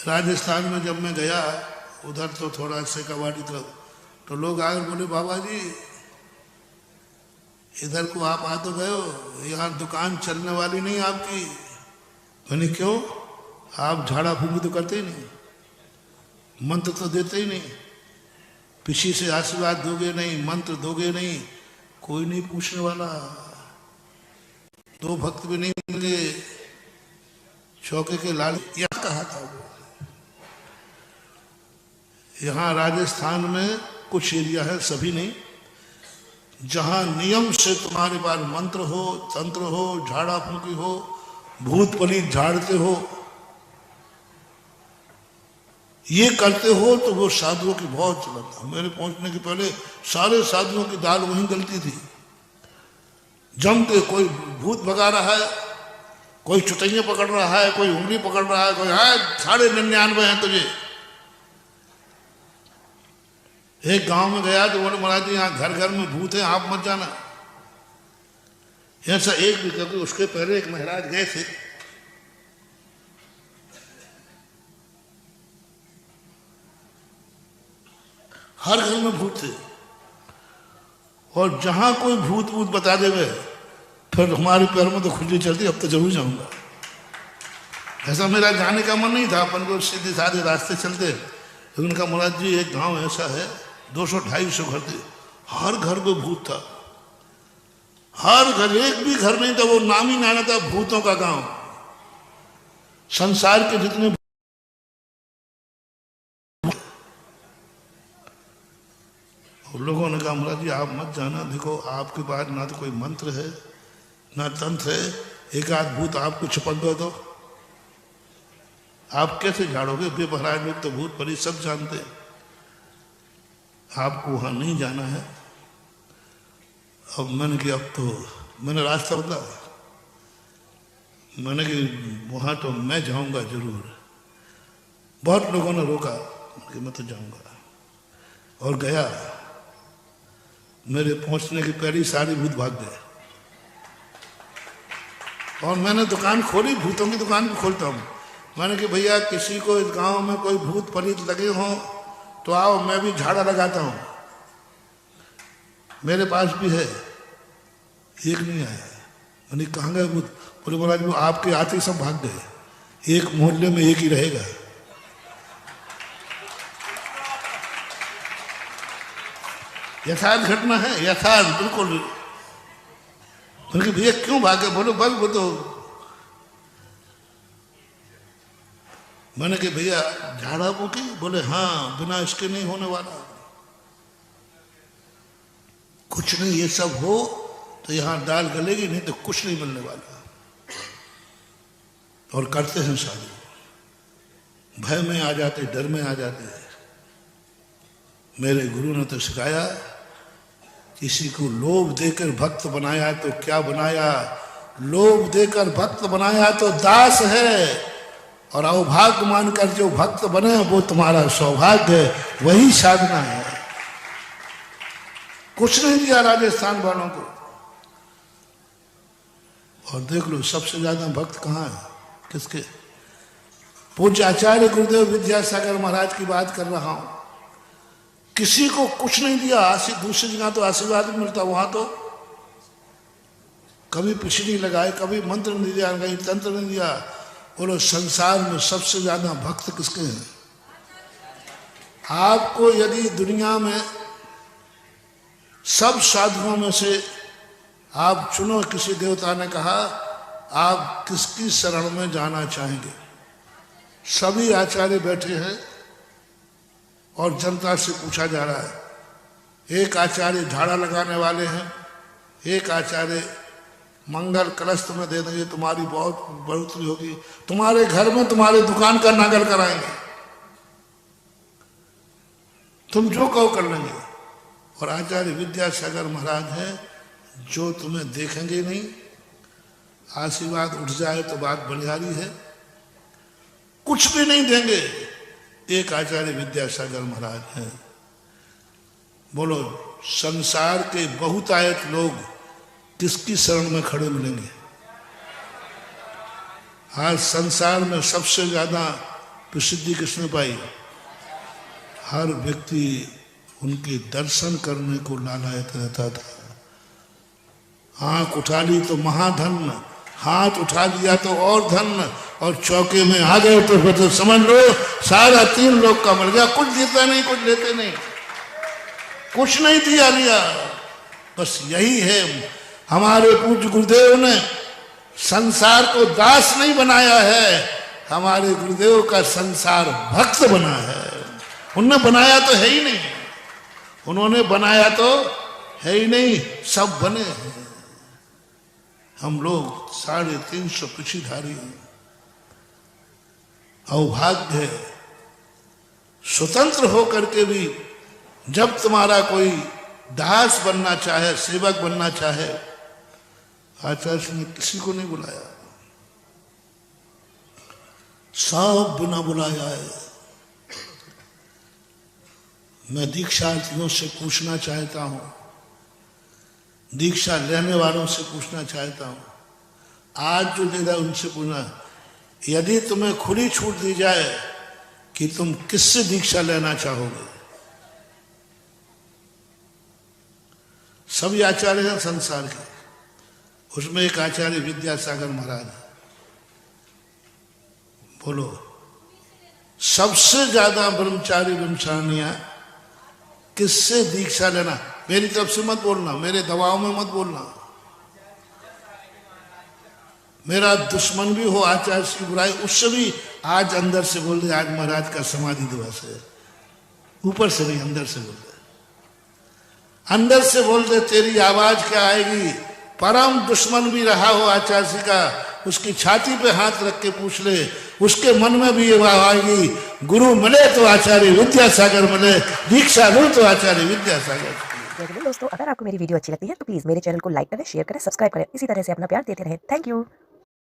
राजस्थान में जब मैं गया उधर तो थोड़ा शेखावाटी तरफ, तो लोग आकर बोले बाबा जी इधर को आप आ तो गए हो, यहाँ दुकान चलने वाली नहीं आपकी। मैंने क्यों? आप झाड़ा फूंकी तो करते ही नहीं, मंत्र तो देते ही नहीं, किसी से आशीर्वाद दोगे नहीं, मंत्र दोगे नहीं, कोई नहीं पूछने वाला। दो भक्त भी नहीं मिले, चौके के लाल यहाँ कहा था वो। यहाँ राजस्थान में कुछ एरिया है, सभी नहीं, जहां नियम से तुम्हारे पास मंत्र हो, तंत्र हो, झाड़ा फूंकी हो, भूत प्रेत झाड़ते हो, ये करते हो, तो वो साधुओं की बहुत चलन था। मेरे पहुंचने के पहले सारे साधुओं की दाल वहीं गलती थी। जमते कोई भूत भगा रहा है, कोई चुतैया पकड़ रहा है, कोई उंगली पकड़ रहा है, कोई है 99.5 हैं तुझे। एक गांव में गया तो बोले महाराज जी यहाँ घर घर में भूत है, आप मत जाना। ऐसा एक भी, क्योंकि उसके पहले एक महाराज गए थे, हर घर में भूत थे, और जहां कोई भूत भूत बता देवे फिर हमारे पैर में तो खुजली चलती, अब तो जरूर जाऊंगा। ऐसा मेरा जाने का मन नहीं था, अपन को सीधे साधे रास्ते चलते। लेकिन उनका महाराज जी एक गांव ऐसा है 200-250 घर थे, हर घर में भूत था, हर घर, एक भी घर नहीं था, वो नाम ही ना था भूतों का गांव। संसार के जितने लोगों ने कहा महाराज जी आप मत जाना, देखो आपके पास ना तो कोई मंत्र है ना तंत्र है, एक आध भूत आपको चिपक दो तो आप कैसे झाड़ोगे? बेपहराए लोग तो भूत प्रेत सब जानते हैं, आपको वहां नहीं जाना है। अब मैंने कि अब तो मैंने रास्ता बदला, मैंने कि वहां तो मैं जाऊंगा जरूर। बहुत लोगों ने रोका कि मैं तो जाऊंगा, और गया। मेरे पहुंचने के पहले सारे भूत भाग गए, और मैंने दुकान खोली, भूतों की दुकान भी खोलता हूँ। मैंने कि भैया किसी को इस गांव में कोई भूत प्रेत लगे हों तो आओ, मैं भी झाड़ा लगाता हूँ, मेरे पास भी है। एक नहीं आया। मैंने कहाँ गए भूत? बोले महाराज वो आपके आते सब भाग गए, एक मोहल्ले में एक ही रहेगा। यथार्थ घटना है, यथार्थ बिल्कुल। मैंने भैया क्यों भागे? बोलो बस वो तो, मैंने कि भैया झाड़ा फूंकी? बोले हाँ, बिना इसके नहीं होने वाला कुछ नहीं, ये सब हो तो यहां दाल गलेगी, नहीं तो कुछ नहीं मिलने वाला। और करते हैं साधु, भय में आ जाते, डर में आ जाते हैं। मेरे गुरु ने तो सिखाया, किसी को लोभ देकर भक्त बनाया तो क्या बनाया, लोभ देकर भक्त बनाया तो दास है, और अवभाग्य मानकर जो भक्त बने वो तुम्हारा सौभाग्य है, वही साधना है। कुछ नहीं दिया राजस्थान वालों को। और देख लो सबसे ज्यादा भक्त कहाँ है, किसके? पूज्य आचार्य गुरुदेव विद्यासागर महाराज की बात कर रहा हूं। किसी को कुछ नहीं दिया, दूसरी जगह तो आशीर्वाद मिलता, वहां तो कभी पिछड़ी लगाए, कभी मंत्र नहीं दिया, कहीं तंत्र नहीं दिया। बोलो संसार में सबसे ज्यादा भक्त किसके हैं? आपको यदि दुनिया में सब साधुओं में से आप चुनो, किसी देवता ने कहा आप किसकी शरण में जाना चाहेंगे? सभी आचार्य बैठे हैं और जनता से पूछा जा रहा है। एक आचार्य झाड़ा लगाने वाले हैं, एक आचार्य मंगल कलश तुम्हें दे देंगे, तुम्हारी बहुत बढ़ोतरी होगी, तुम्हारे घर में तुम्हारे दुकान का नगल कराएंगे, तुम जो कहो कर लेंगे। और आचार्य विद्यासागर महाराज हैं जो तुम्हें देखेंगे नहीं, आशीर्वाद उठ जाए तो बात बलिहारी है, कुछ भी नहीं देंगे। एक आचार्य विद्यासागर महाराज हैं। बोलो संसार के बहुतायत लोग किसकी शरण में खड़े मिलेंगे? आज संसार में सबसे ज्यादा प्रसिद्धि किसने पाई? हर व्यक्ति उनके दर्शन करने को लालायत रहता था। आंख उठा ली तो महाधन, हाथ उठा लिया तो और धन, और चौके में आ गए तो फिर तो समझ लो सारा 3 लोग का मर गया। कुछ देता नहीं, कुछ लेते नहीं, कुछ नहीं दिया लिया। बस यही है, हमारे पूज्य गुरुदेव ने संसार को दास नहीं बनाया है, हमारे गुरुदेव का संसार भक्त बना है। उन्होंने बनाया तो है ही नहीं, उन्होंने बनाया तो है ही नहीं, सब बने हैं। हम लोग 350 पिछीधारी हैं। अभाग्य है, स्वतंत्र होकर के भी जब तुम्हारा कोई दास बनना चाहे, सेवक बनना चाहे, आचार्य ने किसी को नहीं बुलाया, सब बिना बुलाया है। मैं दीक्षार्थियों से पूछना चाहता हूं, दीक्षा लेने वालों से पूछना चाहता हूं, आज जो दे रहा उनसे पूछना, यदि तुम्हें खुली छूट दी जाए कि तुम किससे दीक्षा लेना चाहोगे? सभी आचार्य हैं संसार के, उसमें एक आचार्य विद्यासागर महाराज, बोलो सबसे ज्यादा ब्रह्मचारी ब्रह्मचारियां किससे दीक्षा लेना? मेरी तरफ से मत बोलना, मेरे दबाव में मत बोलना। मेरा दुश्मन भी हो आचार्य की बुराई, उससे भी आज अंदर से बोल दे, आज महाराज का समाधि दिवस है, ऊपर से नहीं अंदर से बोल दे, अंदर से बोल दे। तेरी आवाज क्या आएगी? परम दुश्मन भी रहा हो आचार्य का, उसकी छाती पे हाथ रख के पूछ ले, उसके मन में भी ये बात आएगी, गुरु मिले तो आचार्य विद्यासागर मिले, दीक्षा लो तो आचार्य विद्यासागर। दोस्तों, अगर आपको मेरी वीडियो अच्छी लगती है तो प्लीज मेरे चैनल को लाइक करें, शेयर करें, सब्सक्राइब करें, इसी तरह से अपना प्यार देते रहें। Thank you.